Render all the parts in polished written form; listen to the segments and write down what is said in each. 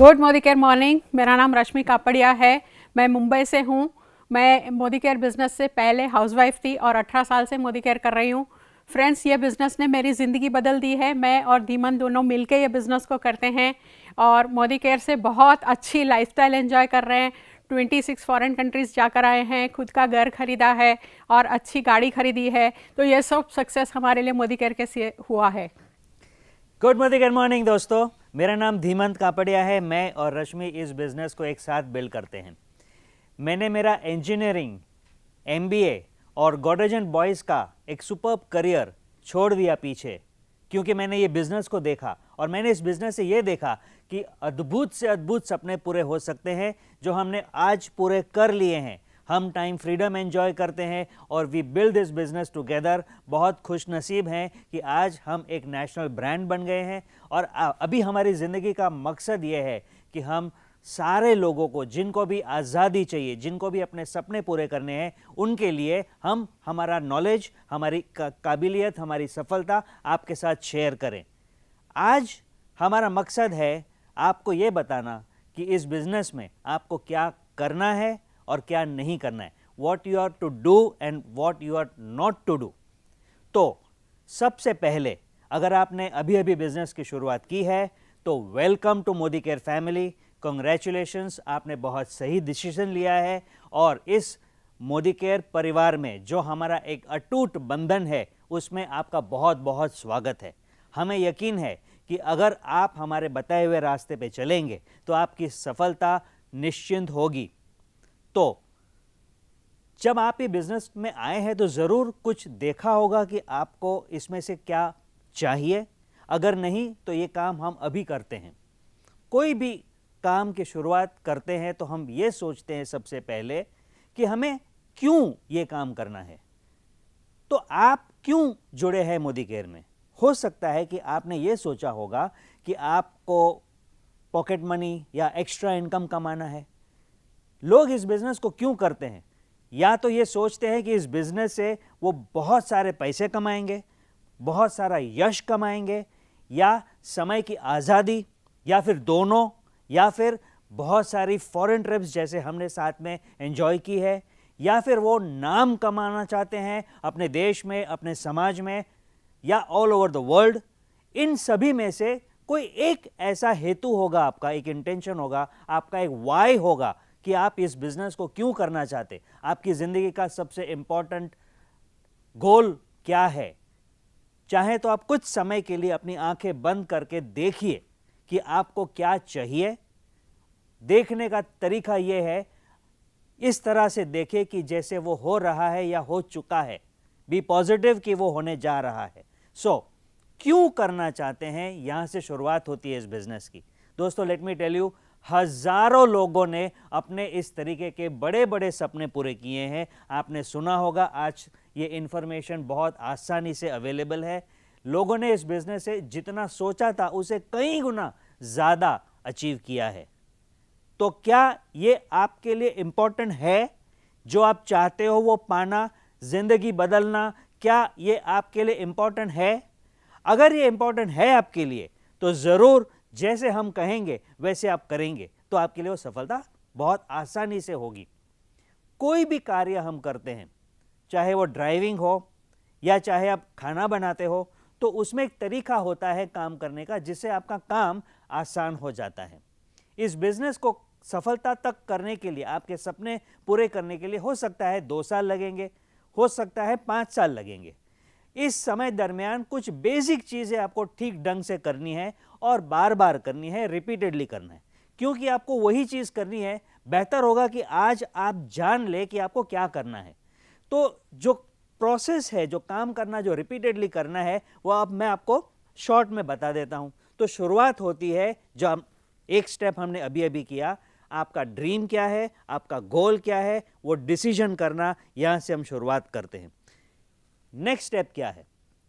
Good Modi care morning. मेरा नाम रश्मि कापड़िया है। मैं मुंबई से हूँ। मैं मोदी केयर बिज़नेस से पहले हाउसवाइफ थी और 18 साल से मोदी केयर कर रही हूँ। फ्रेंड्स, ये बिज़नेस ने मेरी ज़िंदगी बदल दी है। मैं और धीमन दोनों मिलके ये बिज़नेस को करते हैं और मोदी केयर से बहुत अच्छी लाइफस्टाइल एंजॉय कर रहे हैं। 26 फॉरेन कंट्रीज़ जाकर आए हैं, खुद का घर खरीदा है और अच्छी गाड़ी खरीदी है। तो ये सब सक्सेस हमारे लिए मोदी केयर के से हुआ है। गुड मॉर्निंग दोस्तों, मेरा नाम धीमंत कापड़िया है। मैं और रश्मि इस बिज़नेस को एक साथ बिल्ड करते हैं। मैंने मेरा इंजीनियरिंग, एमबीए और गॉडरेज एंड बॉयज़ का एक सुपर्ब करियर छोड़ दिया पीछे, क्योंकि मैंने ये बिज़नेस को देखा और मैंने इस बिज़नेस से ये देखा कि अद्भुत से अद्भुत सपने पूरे हो सकते हैं जो हमने आज पूरे कर लिए हैं। हम टाइम फ्रीडम एंजॉय करते हैं और we build this business together. बहुत खुश नसीब हैं कि आज हम एक नेशनल ब्रांड बन गए हैं और अभी हमारी ज़िंदगी का मकसद ये है कि हम सारे लोगों को, जिनको भी आज़ादी चाहिए, जिनको भी अपने सपने पूरे करने हैं, उनके लिए हम हमारा नॉलेज, हमारी काबिलियत, हमारी सफलता आपके साथ शेयर करें। आज हमारा मकसद है आपको ये बताना कि इस बिज़नेस में आपको क्या करना है और क्या नहीं करना है, what you are to do and what you are not to do. तो सबसे पहले, अगर आपने अभी अभी बिजनेस की शुरुआत की है तो welcome to Modi care family. Congratulations, आपने बहुत सही डिसीजन लिया है और इस मोदी केयर परिवार में जो हमारा एक अटूट बंधन है उसमें आपका बहुत बहुत स्वागत है। हमें यकीन है कि अगर आप हमारे बताए हुए रास्ते पे चलेंगे तो आपकी सफलता निश्चिंत होगी। तो जब आप ये बिजनेस में आए हैं तो ज़रूर कुछ देखा होगा कि आपको इसमें से क्या चाहिए। अगर नहीं तो ये काम हम अभी करते हैं। कोई भी काम की शुरुआत करते हैं तो हम ये सोचते हैं सबसे पहले कि हमें क्यों ये काम करना है। तो आप क्यों जुड़े हैं मोदी केयर में? हो सकता है कि आपने ये सोचा होगा कि आपको पॉकेट मनी या एक्स्ट्रा इनकम कमाना है। लोग इस बिज़नेस को क्यों करते हैं? या तो ये सोचते हैं कि इस बिज़नेस से वो बहुत सारे पैसे कमाएंगे, बहुत सारा यश कमाएंगे, या समय की आज़ादी, या फिर दोनों, या फिर बहुत सारी फॉरेन ट्रिप्स जैसे हमने साथ में एंजॉय की है, या फिर वो नाम कमाना चाहते हैं अपने देश में, अपने समाज में, या ऑल ओवर द वर्ल्ड। इन सभी में से कोई एक ऐसा हेतु होगा, आपका एक इंटेंशन होगा, आपका एक वाई होगा कि आप इस बिजनेस को क्यों करना चाहते। आपकी ज़िंदगी का सबसे इंपॉर्टेंट गोल क्या है? चाहे तो आप कुछ समय के लिए अपनी आंखें बंद करके देखिए कि आपको क्या चाहिए। देखने का तरीका यह है, इस तरह से देखें कि जैसे वो हो रहा है या हो चुका है। बी पॉजिटिव कि वो होने जा रहा है। क्यों करना चाहते हैं, यहां से शुरुआत होती है इस बिजनेस की। दोस्तों, लेट मी टेल यू, हजारों लोगों ने अपने इस तरीके के बड़े बड़े सपने पूरे किए हैं। आपने सुना होगा, आज ये इंफॉर्मेशन बहुत आसानी से अवेलेबल है। लोगों ने इस बिजनेस से जितना सोचा था उसे कई गुना ज़्यादा अचीव किया है। तो क्या ये आपके लिए इंपॉर्टेंट है? जो आप चाहते हो वो पाना, जिंदगी बदलना, क्या ये आपके लिए इंपॉर्टेंट है? अगर ये इंपॉर्टेंट है आपके लिए तो ज़रूर जैसे हम कहेंगे वैसे आप करेंगे तो आपके लिए वो सफलता बहुत आसानी से होगी। कोई भी कार्य हम करते हैं, चाहे वो ड्राइविंग हो या चाहे आप खाना बनाते हो, तो उसमें एक तरीका होता है काम करने का जिससे आपका काम आसान हो जाता है। इस बिजनेस को सफलता तक करने के लिए, आपके सपने पूरे करने के लिए हो सकता है 2 साल लगेंगे, हो सकता है 5 साल लगेंगे। इस समय दरमियान कुछ बेसिक चीज़ें आपको ठीक ढंग से करनी है और बार बार करनी है, रिपीटेडली करना है, क्योंकि आपको वही चीज़ करनी है। बेहतर होगा कि आज आप जान ले कि आपको क्या करना है। तो जो प्रोसेस है, जो काम करना, जो रिपीटेडली करना है, वो अब मैं आपको शॉर्ट में बता देता हूँ। तो शुरुआत होती है, जो हम एक स्टेप हमने अभी अभी किया, आपका ड्रीम क्या है, आपका गोल क्या है, वो डिसीजन करना, यहाँ से हम शुरुआत करते हैं। नेक्स्ट स्टेप क्या है?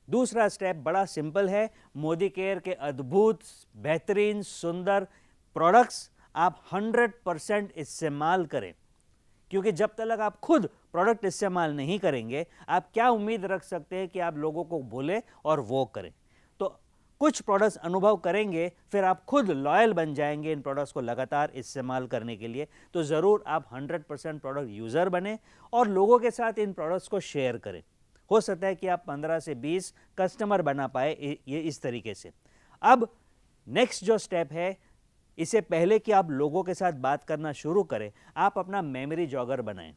दूसरा स्टेप बड़ा सिंपल है। मोदी केयर के अद्भुत, बेहतरीन, सुंदर प्रोडक्ट्स आप 100% इस्तेमाल करें, क्योंकि जब तक आप खुद प्रोडक्ट इस्तेमाल नहीं करेंगे, आप क्या उम्मीद रख सकते हैं कि आप लोगों को बोले और वो करें। तो कुछ प्रोडक्ट्स अनुभव करेंगे, फिर आप खुद लॉयल बन जाएंगे इन प्रोडक्ट्स को लगातार इस्तेमाल करने के लिए। तो ज़रूर आप 100% प्रोडक्ट यूज़र बने और लोगों के साथ इन प्रोडक्ट्स को शेयर करें। हो सकता है कि आप 15 से 20 कस्टमर बना पाए ये इस तरीके से। अब नेक्स्ट जो स्टेप है, इससे पहले कि आप लोगों के साथ बात करना शुरू करें, आप अपना मेमोरी जॉगर बनाएं।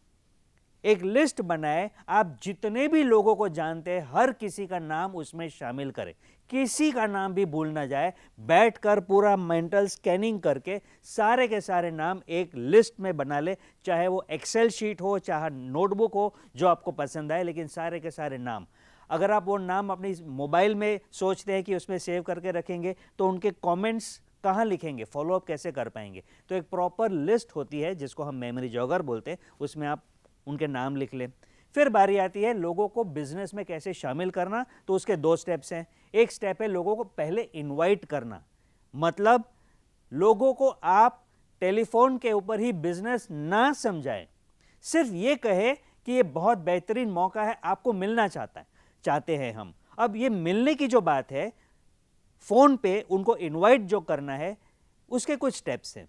एक लिस्ट बनाएं, आप जितने भी लोगों को जानते हैं हर किसी का नाम उसमें शामिल करें, किसी का नाम भी भूल ना जाए। बैठकर पूरा मेंटल स्कैनिंग करके सारे के सारे नाम एक लिस्ट में बना ले, चाहे वो एक्सेल शीट हो, चाहे नोटबुक हो, जो आपको पसंद आए, लेकिन सारे के सारे नाम। अगर आप वो नाम अपनी मोबाइल में सोचते हैं कि उसमें सेव करके रखेंगे, तो उनके कमेंट्स कहाँ लिखेंगे, फॉलोअप कैसे कर पाएंगे? तो एक प्रॉपर लिस्ट होती है जिसको हम मेमोरी जॉगर बोलते हैं, उसमें आप उनके नाम लिख लें। फिर बारी आती है लोगों को बिजनेस में कैसे शामिल करना। तो उसके 2 स्टेप्स हैं। एक स्टेप है लोगों को पहले इनवाइट करना, मतलब लोगों को आप टेलीफोन के ऊपर ही बिजनेस ना समझाएं, सिर्फ ये कहे कि ये बहुत बेहतरीन मौका है, आपको मिलना चाहते हैं हम। अब ये मिलने की जो बात है, फोन पे उनको इनवाइट जो करना है, उसके कुछ स्टेप्स हैं।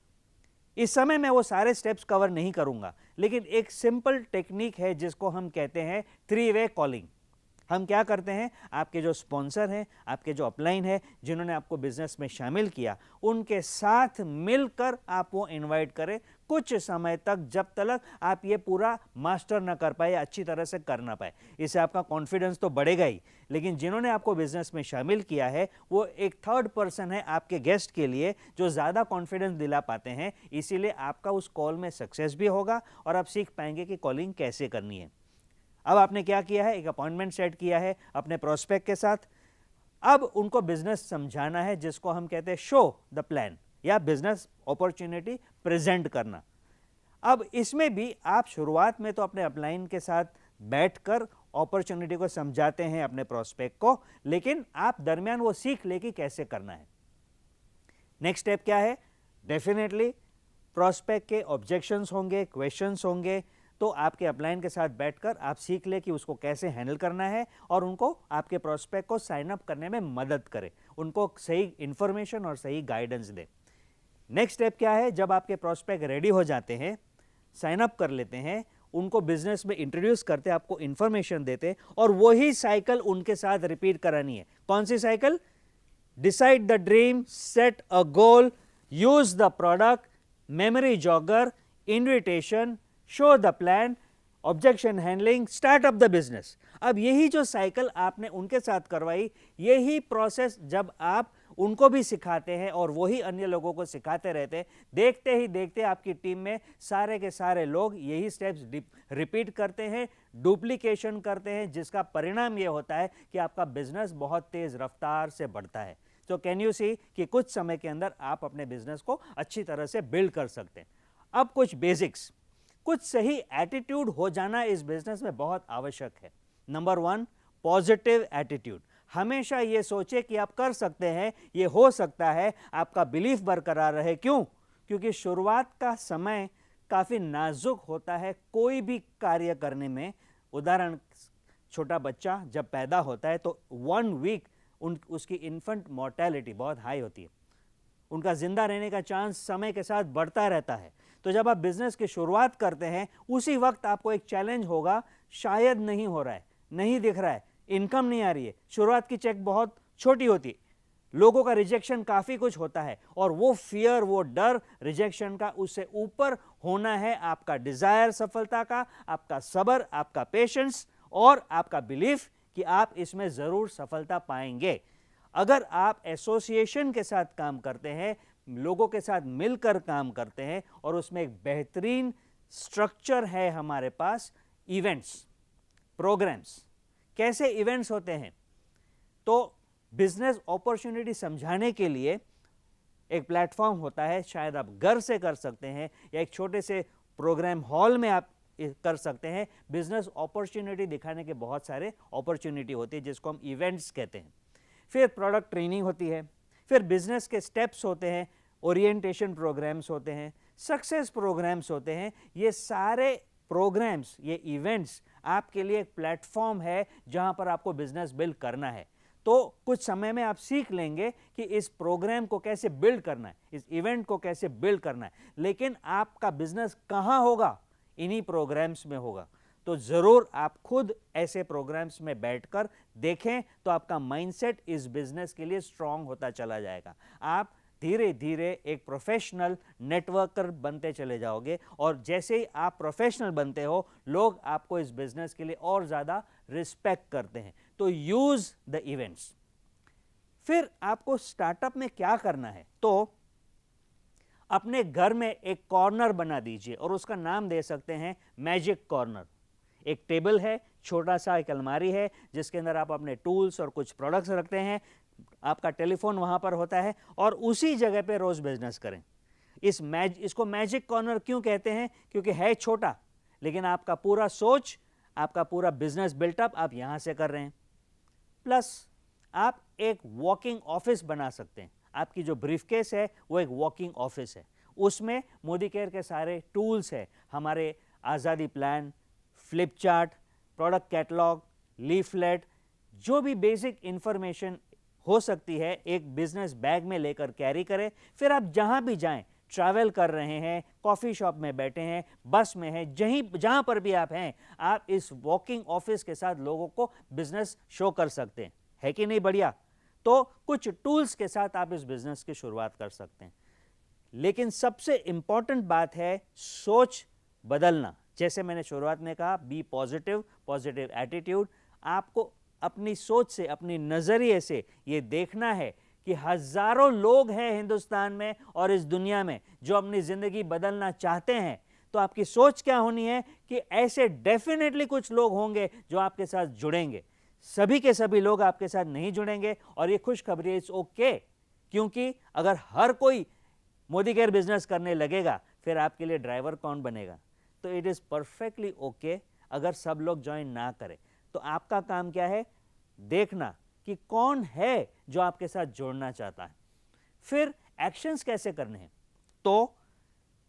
इस समय मैं वो सारे स्टेप्स कवर नहीं करूंगा, लेकिन एक सिंपल टेक्निक है जिसको हम कहते हैं 3-वे कॉलिंग। हम क्या करते हैं, आपके जो स्पॉन्सर हैं, आपके जो अपलाइन है, जिन्होंने आपको बिजनेस में शामिल किया, उनके साथ मिलकर आप वो इनवाइट करें कुछ समय तक, जब तक आप ये पूरा मास्टर ना कर पाए, अच्छी तरह से कर ना पाए। इससे आपका कॉन्फिडेंस तो बढ़ेगा ही, लेकिन जिन्होंने आपको बिजनेस में शामिल किया है वो एक थर्ड पर्सन है आपके गेस्ट के लिए, जो ज़्यादा कॉन्फिडेंस दिला पाते हैं। इसीलिए आपका उस कॉल में सक्सेस भी होगा और आप सीख पाएंगे कि कॉलिंग कैसे करनी है। अब आपने क्या किया है, एक अपॉइंटमेंट सेट किया है अपने प्रोस्पेक्ट के साथ। अब उनको बिजनेस समझाना है, जिसको हम कहते हैं शो द प्लान या बिजनेस अपॉर्चुनिटी प्रेजेंट करना। अब इसमें भी आप शुरुआत में तो अपने अपलाइन के साथ बैठकर अपॉर्चुनिटी को समझाते हैं अपने प्रोस्पेक्ट को, लेकिन आप दरमियान वो सीख ले कि कैसे करना है। नेक्स्ट स्टेप क्या है, डेफिनेटली प्रोस्पेक्ट के ऑब्जेक्शंस होंगे, क्वेश्चंस होंगे, तो आपके अपलाइन के साथ बैठकर आप सीख ले कि उसको कैसे हैंडल करना है और उनको आपके प्रोस्पेक्ट को साइन अप करने में मदद करें, उनको सही इंफॉर्मेशन और सही गाइडेंस दें। नेक्स्ट स्टेप क्या है, जब आपके प्रोस्पेक्ट रेडी हो जाते हैं, साइन अप कर लेते हैं, उनको बिजनेस में इंट्रोड्यूस करते, आपको इंफॉर्मेशन देते, और वही साइकिल उनके साथ रिपीट करानी है। कौन सी cycle? Decide the dream, set a goal, use the product, memory jogger, invitation, show the plan, objection handling, start up the business. अब यही जो साइकिल आपने उनके साथ करवाई, यही प्रोसेस जब आप उनको भी सिखाते हैं और वही अन्य लोगों को सिखाते रहते हैं, देखते ही देखते आपकी टीम में सारे के सारे लोग यही स्टेप्स रिपीट करते हैं, डुप्लीकेशन करते हैं, जिसका परिणाम ये होता है कि आपका बिजनेस बहुत तेज रफ्तार से बढ़ता है। तो कैन यू सी कि कुछ समय के अंदर आप अपने बिजनेस को अच्छी तरह से बिल्ड कर सकते हैं। अब कुछ बेसिक्स, कुछ सही एटीट्यूड हो जाना इस बिजनेस में बहुत आवश्यक है। Number 1, positive attitude. हमेशा ये सोचे कि आप कर सकते हैं, ये हो सकता है, आपका बिलीफ बरकरार रहे। क्यों? क्योंकि शुरुआत का समय काफ़ी नाजुक होता है कोई भी कार्य करने में। उदाहरण, छोटा बच्चा जब पैदा होता है तो 1 वीक उसकी इन्फेंट मोर्टेलिटी बहुत हाई होती है, उनका जिंदा रहने का चांस समय के साथ बढ़ता रहता है। तो जब आप बिजनेस की शुरुआत करते हैं, उसी वक्त आपको एक चैलेंज होगा, शायद नहीं हो रहा है, नहीं दिख रहा है, इनकम नहीं आ रही है, शुरुआत की चेक बहुत छोटी होती है, लोगों का रिजेक्शन काफ़ी कुछ होता है, और वो फियर, वो डर रिजेक्शन का, उससे ऊपर होना है आपका डिजायर सफलता का, आपका सब्र, आपका पेशेंस और आपका बिलीफ कि आप इसमें ज़रूर सफलता पाएंगे। अगर आप एसोसिएशन के साथ काम करते हैं, लोगों के साथ मिलकर काम करते हैं, और उसमें एक बेहतरीन स्ट्रक्चर है हमारे पास, इवेंट्स, प्रोग्राम्स। कैसे इवेंट्स होते हैं? तो बिजनेस अपॉर्चुनिटी समझाने के लिए एक प्लेटफॉर्म होता है, शायद आप घर से कर सकते हैं या एक छोटे से प्रोग्राम हॉल में आप कर सकते हैं। बिजनेस अपॉर्चुनिटी दिखाने के बहुत सारे अपॉर्चुनिटी होती है, जिसको हम इवेंट्स कहते हैं। फिर प्रोडक्ट ट्रेनिंग होती है, फिर बिजनेस के स्टेप्स होते हैं, ओरिएंटेशन प्रोग्राम्स होते हैं, सक्सेस प्रोग्राम्स होते हैं। ये सारे प्रोग्राम्स, ये इवेंट्स आपके लिए एक प्लेटफॉर्म है जहां पर आपको बिजनेस बिल्ड करना है। तो कुछ समय में आप सीख लेंगे कि इस प्रोग्राम को कैसे बिल्ड करना है, इस इवेंट को कैसे बिल्ड करना है। लेकिन आपका बिजनेस कहाँ होगा? इन्हीं प्रोग्राम्स में होगा। तो ज़रूर आप खुद ऐसे प्रोग्राम्स में बैठकर देखें तो आपका माइंडसेट इस बिजनेस के लिए स्ट्रांग होता चला जाएगा। आप धीरे धीरे एक प्रोफेशनल नेटवर्कर बनते चले जाओगे और जैसे ही आप प्रोफेशनल बनते हो, लोग आपको इस बिजनेस के लिए और ज़्यादा रिस्पेक्ट करते हैं। तो यूज़ द इवेंट्स। फिर आपको स्टार्टअप में क्या करना है? तो अपने घर में एक कॉर्नर बना दीजिए और उसका नाम दे सकते हैं मैजिक कॉर्नर। एक टेबल है, छोटा सा एक अलमारी है जिसके अंदर आप अपने टूल्स और कुछ प्रोडक्ट्स रखते हैं, आपका टेलीफोन वहां पर होता है और उसी जगह पे रोज बिजनेस करें। इसको मैजिक कॉर्नर क्यों कहते हैं? क्योंकि है छोटा, लेकिन आपका पूरा सोच, आपका पूरा बिजनेस बिल्टअप आप यहां से कर रहे हैं। प्लस आप एक वॉकिंग ऑफिस बना सकते हैं। आपकी जो ब्रीफकेस है वो एक वॉकिंग ऑफिस है, उसमें मोदी केयर के सारे टूल्स है, हमारे आज़ादी plan, flip chart, product catalogue, leaflet, जो भी बेसिक इंफॉर्मेशन हो सकती है एक बिजनेस बैग में लेकर कैरी करें। फिर आप जहां भी जाएं, ट्रैवल कर रहे हैं, कॉफ़ी शॉप में बैठे हैं, बस में हैं, जहां पर भी आप हैं, आप इस वॉकिंग ऑफिस के साथ लोगों को बिजनेस शो कर सकते हैं। है कि नहीं बढ़िया? तो कुछ टूल्स के साथ आप इस बिजनेस की शुरुआत कर सकते हैं। लेकिन सबसे इंपॉर्टेंट बात है सोच बदलना। जैसे मैंने शुरुआत में कहा, बी पॉजिटिव, पॉजिटिव एटीट्यूड। आपको अपनी सोच से, अपनी नज़रिए से ये देखना है कि हजारों लोग हैं हिंदुस्तान में और इस दुनिया में जो अपनी ज़िंदगी बदलना चाहते हैं। तो आपकी सोच क्या होनी है कि ऐसे डेफिनेटली कुछ लोग होंगे जो आपके साथ जुड़ेंगे। सभी के सभी लोग आपके साथ नहीं जुड़ेंगे और ये खुशखबरी है, इट्स ओके। क्योंकि अगर हर कोई मोदी केयर बिजनेस करने लगेगा, फिर आपके लिए ड्राइवर कौन बनेगा? तो इट इज़ परफेक्टली ओके अगर सब लोग ज्वाइन ना करें। तो आपका काम क्या है? देखना कि कौन है जो आपके साथ जोड़ना चाहता है। फिर एक्शंस कैसे करने हैं? तो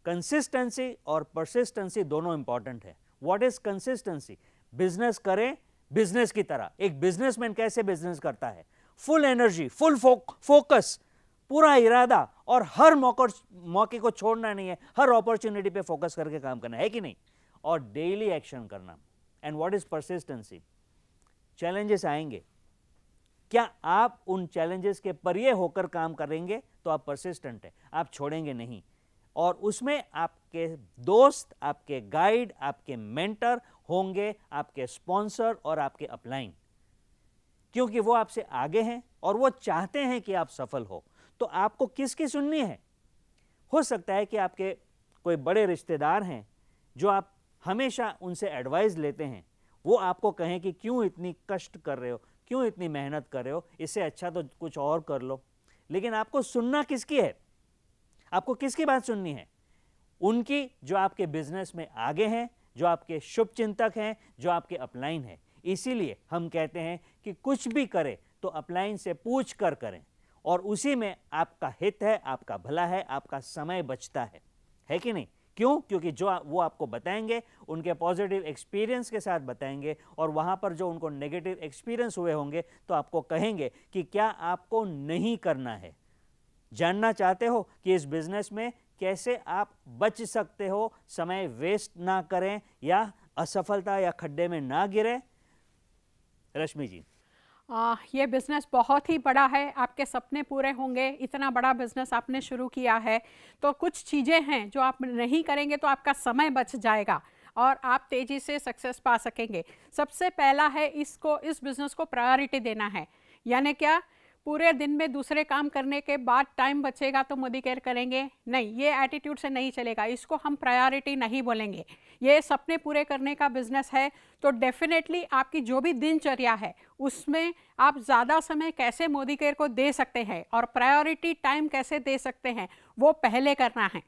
कंसिस्टेंसी और परसिस्टेंसी दोनों इंपॉर्टेंट है। What is consistency? बिजनेस करें बिजनेस की तरह। एक बिजनेसमैन कैसे बिजनेस करता है? फुल एनर्जी, फुल फोकस, पूरा इरादा, और हर मौके को छोड़ना नहीं है, हर अपॉर्चुनिटी पे फोकस करके काम करना है कि नहीं? और डेली एक्शन करना। And what is persistency? Challenges आएंगे, क्या आप उन चैलेंजेस के परे होकर काम करेंगे तो आप परसिस्टेंट है, आप छोड़ेंगे नहीं। और उसमें आपके दोस्त, आपके गाइड, आपके मेंटर होंगे, आपके स्पॉन्सर और आपके अपलाइन, क्योंकि वो आपसे आगे हैं और वो चाहते हैं कि आप सफल हो। तो आपको किसकी सुननी है? हो सकता है कि आपके कोई बड़े रिश्तेदार हैं जो आप हमेशा उनसे एडवाइस लेते हैं, वो आपको कहें कि क्यों इतनी कष्ट कर रहे हो, क्यों इतनी मेहनत कर रहे हो, इससे अच्छा तो कुछ और कर लो। लेकिन आपको सुनना किसकी है? आपको किसकी बात सुननी है? उनकी जो आपके बिजनेस में आगे हैं, जो आपके शुभ चिंतक हैं, जो आपके अपलाइन हैं। इसीलिए हम कहते हैं कि कुछ भी करें तो अपलाइन से पूछ कर करें, और उसी में आपका हित है, आपका भला है, आपका समय बचता है कि नहीं? क्यों? क्योंकि जो वो आपको बताएंगे उनके पॉजिटिव एक्सपीरियंस के साथ बताएंगे, और वहाँ पर जो उनको नेगेटिव एक्सपीरियंस हुए होंगे तो आपको कहेंगे कि क्या आपको नहीं करना है। जानना चाहते हो कि इस बिजनेस में कैसे आप बच सकते हो, समय वेस्ट ना करें या असफलता या खड्डे में ना गिरे? रश्मि जी, ये बिज़नेस बहुत ही बड़ा है, आपके सपने पूरे होंगे। इतना बड़ा बिज़नेस आपने शुरू किया है, तो कुछ चीज़ें हैं जो आप नहीं करेंगे तो आपका समय बच जाएगा और आप तेज़ी से सक्सेस पा सकेंगे। सबसे पहला है, इस बिज़नेस को प्रायोरिटी देना है। यानी क्या? पूरे दिन में दूसरे काम करने के बाद टाइम बचेगा तो मोदी केयर करेंगे? नहीं, ये एटीट्यूड से नहीं चलेगा। इसको हम प्रायोरिटी नहीं बोलेंगे। ये सपने पूरे करने का बिजनेस है, तो डेफिनेटली आपकी जो भी दिनचर्या है उसमें आप ज़्यादा समय कैसे मोदी केयर को दे सकते हैं और प्रायोरिटी टाइम कैसे दे सकते हैं, वो पहले करना है।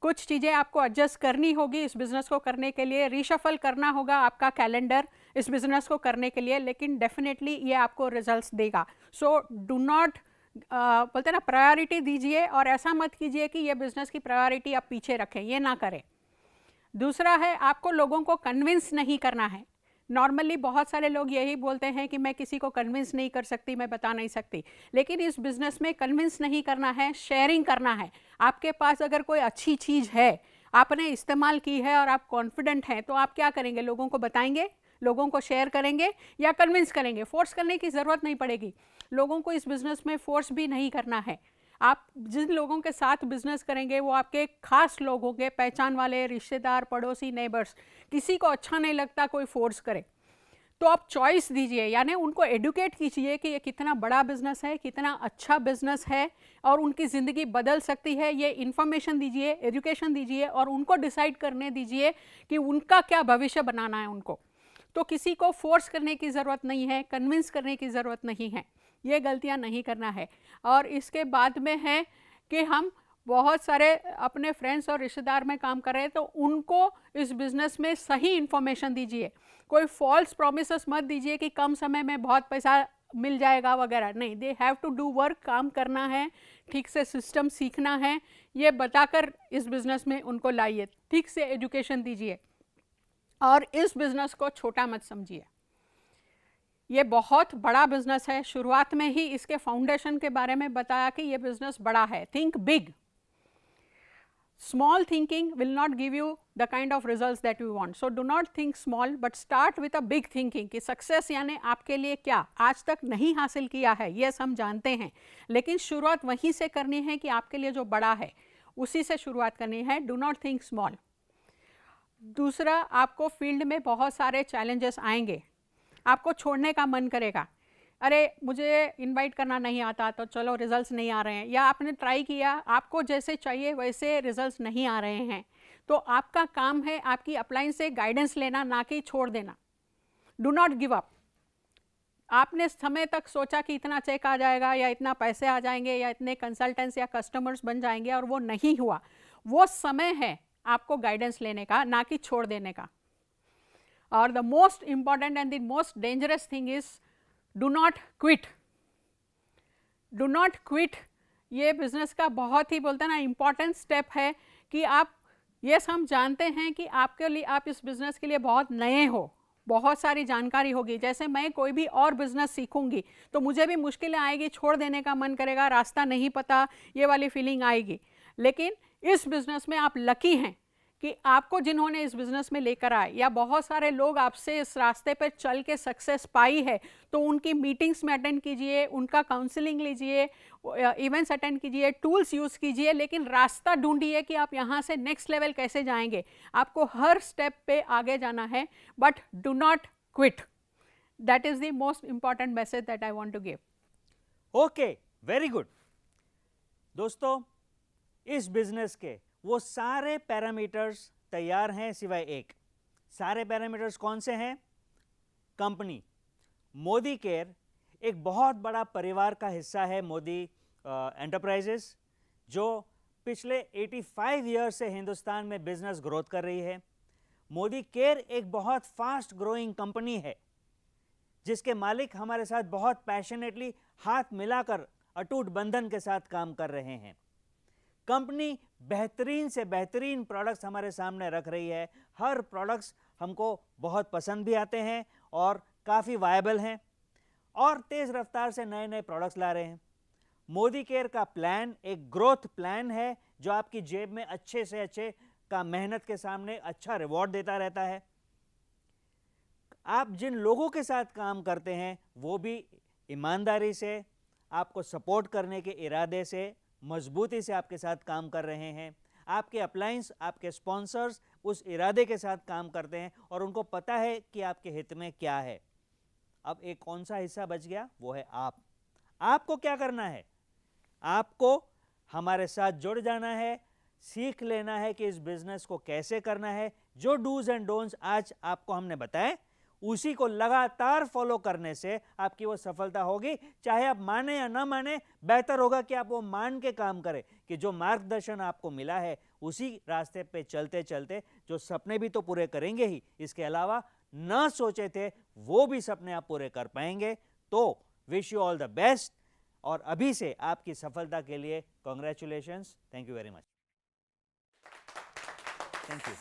कुछ चीज़ें आपको एडजस्ट करनी होगी इस बिज़नेस को करने के लिए, रीशफल करना होगा आपका कैलेंडर इस बिज़नेस को करने के लिए, लेकिन डेफिनेटली ये आपको रिजल्ट्स देगा। सो डू नॉट बोलते ना, प्रायोरिटी दीजिए और ऐसा मत कीजिए कि ये बिज़नेस की प्रायोरिटी आप पीछे रखें, ये ना करें। दूसरा है, आपको लोगों को कन्विंस नहीं करना है। नॉर्मली बहुत सारे लोग यही बोलते हैं कि मैं किसी को कन्विंस नहीं कर सकती, मैं बता नहीं सकती, लेकिन इस बिज़नेस में कन्विंस नहीं करना है, शेयरिंग करना है। आपके पास अगर कोई अच्छी चीज़ है, आपने इस्तेमाल की है और आप कॉन्फिडेंट हैं, तो आप क्या करेंगे? लोगों को बताएंगे, लोगों को शेयर करेंगे या कन्विंस करेंगे। फोर्स करने की ज़रूरत नहीं पड़ेगी, लोगों को इस बिज़नेस में फोर्स भी नहीं करना है। आप जिन लोगों के साथ बिजनेस करेंगे वो आपके खास लोग होंगे, पहचान वाले, रिश्तेदार, पड़ोसी, नेबर्स। किसी को अच्छा नहीं लगता कोई फोर्स करे, तो आप चॉइस दीजिए, यानी उनको एडुकेट कीजिए कि ये कितना बड़ा बिजनेस है, कितना अच्छा बिजनेस है और उनकी ज़िंदगी बदल सकती है। ये इन्फॉर्मेशन दीजिए, एजुकेशन दीजिए और उनको डिसाइड करने दीजिए कि उनका क्या भविष्य बनाना है उनको। तो किसी को फोर्स करने की ज़रूरत नहीं है, कन्विंस करने की ज़रूरत नहीं है, ये गलतियां नहीं करना है। और इसके बाद में है कि हम बहुत सारे अपने फ्रेंड्स और रिश्तेदार में काम कर रहे हैं, तो उनको इस बिज़नेस में सही इन्फॉर्मेशन दीजिए। कोई फॉल्स प्रॉमिसेस मत दीजिए कि कम समय में बहुत पैसा मिल जाएगा वगैरह, नहीं। They have to do work, काम करना है, ठीक से सिस्टम सीखना है, ये बताकर इस बिज़नेस में उनको लाइए, ठीक से एजुकेशन दीजिए और इस बिज़नेस को छोटा मत समझिए। ये बहुत बड़ा बिजनेस है। शुरुआत में ही इसके फाउंडेशन के बारे में बताया कि ये बिजनेस बड़ा है। Think big. Small thinking will not give you the kind of results that you want. So do not think small but start with a big thinking कि सक्सेस यानी आपके लिए क्या आज तक नहीं हासिल किया है, ये हम जानते हैं, लेकिन शुरुआत वहीं से करनी है कि आपके लिए जो बड़ा है उसी से शुरुआत करनी है। Do not think small. दूसरा, आपको फील्ड में बहुत सारे चैलेंजेस आएंगे, आपको छोड़ने का मन करेगा, अरे मुझे इनवाइट करना नहीं आता तो चलो रिजल्ट्स नहीं आ रहे हैं, या आपने ट्राई किया, आपको जैसे चाहिए वैसे रिजल्ट्स नहीं आ रहे हैं, तो आपका काम है आपकी अपलाइन से गाइडेंस लेना, ना कि छोड़ देना। Do not give up. आपने समय तक सोचा कि इतना चेक आ जाएगा या इतना पैसे आ जाएंगे या इतने कंसल्टेंट्स या कस्टमर्स बन जाएंगे और वो नहीं हुआ। वो समय है आपको गाइडेंस लेने का, ना कि छोड़ देने का। और the most important and the most dangerous thing is do not quit. Do not quit ये बिजनेस का बहुत ही बोलते हैं ना इंपॉर्टेंट स्टेप है कि आप, ये हम जानते हैं कि आपके लिए, आप इस बिजनेस के लिए बहुत नए हो, बहुत सारी जानकारी होगी। जैसे मैं कोई भी और बिजनेस सीखूंगी तो मुझे भी मुश्किलें आएगी, छोड़ देने का मन करेगा, रास्ता नहीं पता, ये वाली फीलिंग आएगी। लेकिन इस बिजनेस में आप लकी हैं कि आपको जिन्होंने इस बिज़नेस में लेकर आए, या बहुत सारे लोग आपसे इस रास्ते पर चल के सक्सेस पाई है, तो उनकी मीटिंग्स में अटेंड कीजिए, उनका काउंसलिंग लीजिए, इवेंट्स अटेंड कीजिए, टूल्स यूज़ कीजिए, लेकिन रास्ता ढूंढिए कि आप यहाँ से नेक्स्ट लेवल कैसे जाएंगे। आपको हर स्टेप पे आगे जाना है, but do not quit. That is the most important message that I want to give. Okay, very good. दोस्तों, इस बिजनेस के वो सारे पैरामीटर्स तैयार हैं सिवाय एक। सारे पैरामीटर्स कौन से हैं? कंपनी मोदी केयर एक बहुत बड़ा परिवार का हिस्सा है, मोदी एंटरप्राइजेस, जो पिछले 85 ईयर से हिंदुस्तान में बिजनेस ग्रोथ कर रही है। मोदी केयर एक बहुत फास्ट ग्रोइंग कंपनी है जिसके मालिक हमारे साथ बहुत पैशनेटली हाथ मिलाकर अटूट बंधन के साथ काम कर रहे हैं। कंपनी बेहतरीन से बेहतरीन प्रोडक्ट्स हमारे सामने रख रही है। हर प्रोडक्ट्स हमको बहुत पसंद भी आते हैं और काफ़ी वायबल हैं, और तेज़ रफ्तार से नए नए प्रोडक्ट्स ला रहे हैं। मोदी केयर का प्लान एक ग्रोथ प्लान है जो आपकी जेब में अच्छे से अच्छे का मेहनत के सामने अच्छा रिवॉर्ड देता रहता है। आप जिन लोगों के साथ काम करते हैं वो भी ईमानदारी से, आपको सपोर्ट करने के इरादे से, मजबूती से आपके साथ काम कर रहे हैं। आपके अपलायंस, आपके स्पॉन्सर्स उस इरादे के साथ काम करते हैं और उनको पता है कि आपके हित में क्या है। अब एक कौन सा हिस्सा बच गया? वो है आप। आपको क्या करना है? आपको हमारे साथ जुड़ जाना है, सीख लेना है कि इस बिजनेस को कैसे करना है। जो डूज एंड डोंट्स आज आपको हमने बताए, उसी को लगातार फॉलो करने से आपकी वो सफलता होगी। चाहे आप माने या ना माने, बेहतर होगा कि आप वो मान के काम करें कि जो मार्गदर्शन आपको मिला है उसी रास्ते पे चलते चलते जो सपने भी तो पूरे करेंगे ही, इसके अलावा ना सोचे थे वो भी सपने आप पूरे कर पाएंगे। तो wish you all the best, और अभी से आपकी सफलता के लिए congratulations. Thank you very much. Thank you.